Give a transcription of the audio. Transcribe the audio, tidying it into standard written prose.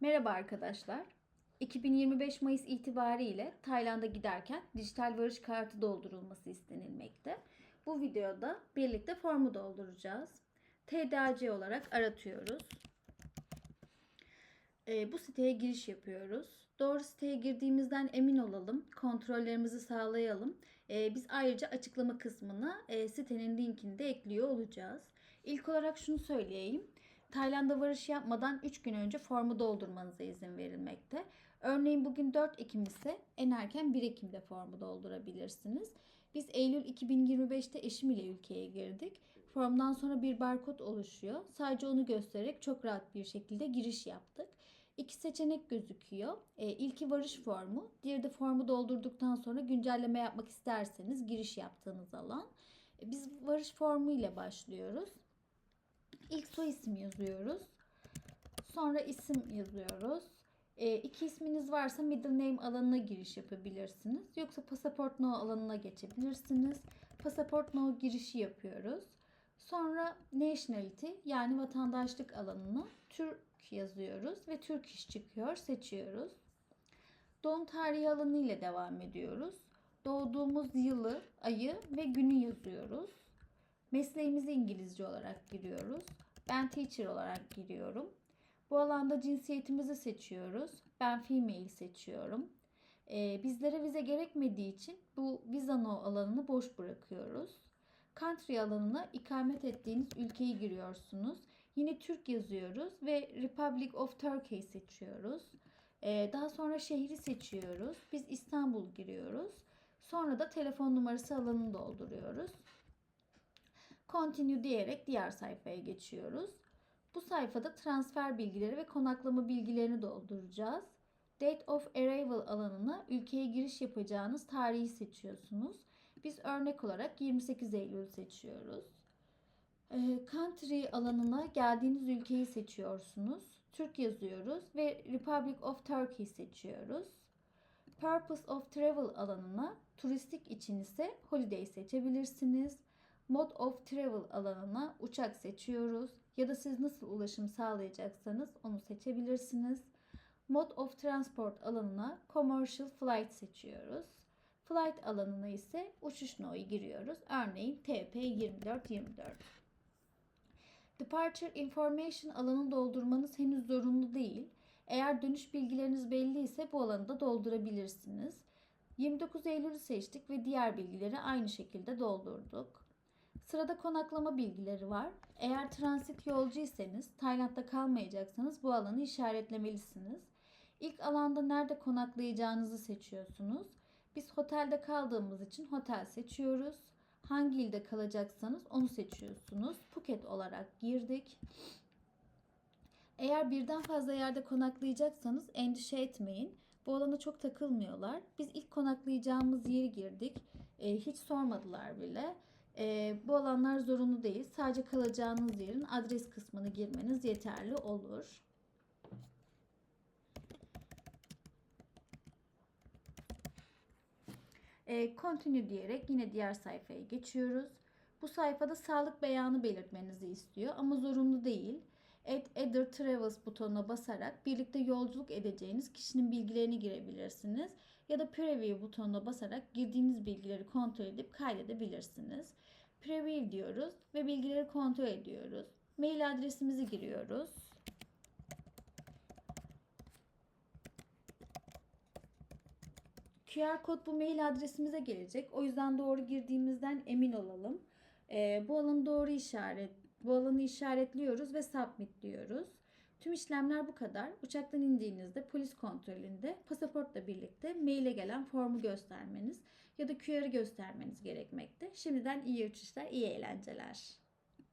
Merhaba arkadaşlar. 2025 Mayıs itibariyle Tayland'a giderken dijital varış kartı doldurulması istenilmekte. Bu videoda birlikte formu dolduracağız. TDAC olarak aratıyoruz. Bu siteye giriş yapıyoruz. Doğru siteye girdiğimizden emin olalım. Kontrollerimizi sağlayalım. Biz ayrıca açıklama kısmına sitenin linkini de ekliyor olacağız. İlk olarak şunu söyleyeyim. Tayland'a varış yapmadan 3 gün önce formu doldurmanıza izin verilmekte. Örneğin bugün 4 Ekim ise en erken 1 Ekim'de formu doldurabilirsiniz. Biz Eylül 2025'te eşim ile ülkeye girdik. Formdan sonra bir barkod oluşuyor. Sadece onu göstererek çok rahat bir şekilde giriş yaptık. İki seçenek gözüküyor. İlki varış formu. Diğeri de formu doldurduktan sonra güncelleme yapmak isterseniz giriş yaptığınız alan. Biz varış formu ile başlıyoruz. İlk soy isim yazıyoruz. Sonra isim yazıyoruz. İki isminiz varsa middle name alanına giriş yapabilirsiniz. Yoksa pasaport no alanına geçebilirsiniz. Pasaport no girişi yapıyoruz. Sonra nationality yani vatandaşlık alanına Türk yazıyoruz ve Türk iş çıkıyor. Seçiyoruz. Doğum tarihi alanı ile devam ediyoruz. Doğduğumuz yılı, ayı ve günü yazıyoruz. Mesleğimizi İngilizce olarak giriyoruz. Ben teacher olarak giriyorum. Bu alanda cinsiyetimizi seçiyoruz. Ben female seçiyorum. Bizlere vize gerekmediği için bu visa no alanını boş bırakıyoruz. Country alanına ikamet ettiğiniz ülkeyi giriyorsunuz. Yine Türk yazıyoruz ve Republic of Turkey seçiyoruz. Daha sonra şehri seçiyoruz. Biz İstanbul giriyoruz. Sonra da telefon numarası alanını dolduruyoruz. Continue diyerek diğer sayfaya geçiyoruz. Bu sayfada transfer bilgileri ve konaklama bilgilerini dolduracağız. Date of Arrival alanına ülkeye giriş yapacağınız tarihi seçiyorsunuz. Biz örnek olarak 28 Eylül seçiyoruz. Country alanına geldiğiniz ülkeyi seçiyorsunuz. Türk yazıyoruz ve Republic of Turkey seçiyoruz. Purpose of Travel alanına turistik için ise holiday seçebilirsiniz. Mode of Travel alanına uçak seçiyoruz ya da siz nasıl ulaşım sağlayacaksanız onu seçebilirsiniz. Mode of Transport alanına Commercial Flight seçiyoruz. Flight alanına ise uçuş no'yu giriyoruz. Örneğin TP2424. Departure Information alanını doldurmanız henüz zorunlu değil. Eğer dönüş bilgileriniz belli ise bu alanı da doldurabilirsiniz. 29 Eylül'ü seçtik ve diğer bilgileri aynı şekilde doldurduk. Sırada konaklama bilgileri var. Eğer transit yolcuysanız, Tayland'da kalmayacaksanız bu alanı işaretlemelisiniz. İlk alanda nerede konaklayacağınızı seçiyorsunuz. Biz otelde kaldığımız için otel seçiyoruz. Hangi ilde kalacaksanız onu seçiyorsunuz. Phuket olarak girdik. Eğer birden fazla yerde konaklayacaksanız endişe etmeyin. Bu alana çok takılmıyorlar. Biz ilk konaklayacağımız yeri girdik. Hiç sormadılar bile. Bu alanlar zorunlu değil. Sadece kalacağınız yerin adres kısmını girmeniz yeterli olur. Continue diyerek yine diğer sayfaya geçiyoruz. Bu sayfada sağlık beyanı belirtmenizi istiyor ama zorunlu değil. Add Other Travels butonuna basarak birlikte yolculuk edeceğiniz kişinin bilgilerini girebilirsiniz. Ya da Preview butonuna basarak girdiğiniz bilgileri kontrol edip kaydedebilirsiniz. Preview diyoruz ve bilgileri kontrol ediyoruz. Mail adresimizi giriyoruz. QR kod bu mail adresimize gelecek. O yüzden doğru girdiğimizden emin olalım. Bu alanı işaretliyoruz ve submit diyoruz. Tüm işlemler bu kadar. Uçaktan indiğinizde polis kontrolünde pasaportla birlikte maile gelen formu göstermeniz ya da QR'ı göstermeniz gerekmekte. Şimdiden iyi uçuşlar, iyi eğlenceler.